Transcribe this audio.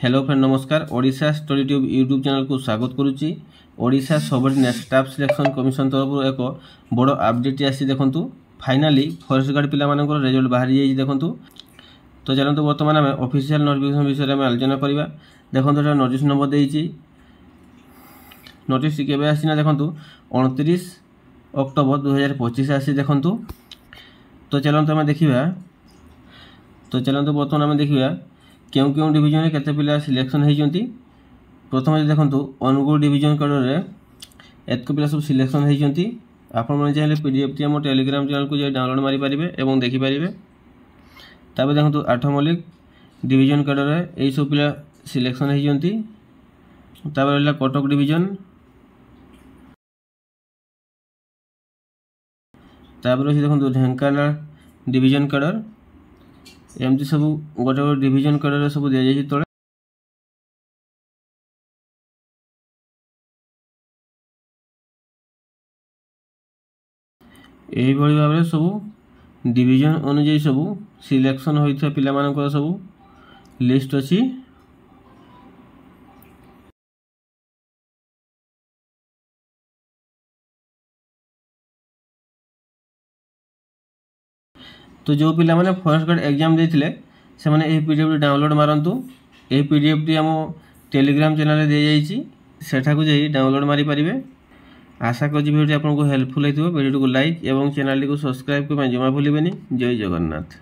Hello friend नमस्कार। Odisha study tube YouTube channel को स्वागत करुच्ची। Odisha subordinate staff selection commission तरफ एक बड़ अपडेट आसी देखु। फाइनाली फॉरेस्ट गार्ड पिला मानकर रिजल्ट बाहरी जाइए देखु। तो चलते बर्तमान आम ऑफिशियल नोटिफिकेशन विषय में आलोचना करवा। देखो नोटिस नंबर देती नोटिस केवे आसीना देखु 29 अक्टोबर 2025 आसी देखु। तो चलते आम देखा। तो चलते बर्तमान आम देखा क्यों क्यों डिविजन केते पिला सिलेक्शन होती। प्रथम देखो अनुगुल डिविजन कड़े एतक पिला सब सिलेक्शन होती। आपण मैंने चाहिए पीडीएफ टी आम टेलीग्राम चैनल को जाए डाउनलोड मारिपारे और देखिपारे। तापर देखो 8 मल्लिक डिविजन कड़े यही सब पिला सिलेक्शन होती। तापर कटक डिविजन, तापर देखो ढेंकानाल डिविजन कड़र एमती सब गोटे गोटे डिविजन कड़े सब दि जाए तले। यही भाव में सब डिविजन अनुଯାयी सब सिलेक्शन होता पिला मानकर सब लिस्ट अच्छी। तो जो पिला माने फॉरेस्ट गार्ड एग्जाम देथिले से माने ए पीडीएफ डाउनलोड मारंतु। ए पीडीएफ टी हम टेलीग्राम चैनल दे जाइछि, सेठा को जाई डाउनलोड मारि परिबे। आशा करी वीडियो आपको हेल्पफुल होइथिबो। वीडियो को लाइक एवं चैनल को सब्सक्राइब करबा जमा भूलिबेनी। जय जगन्नाथ।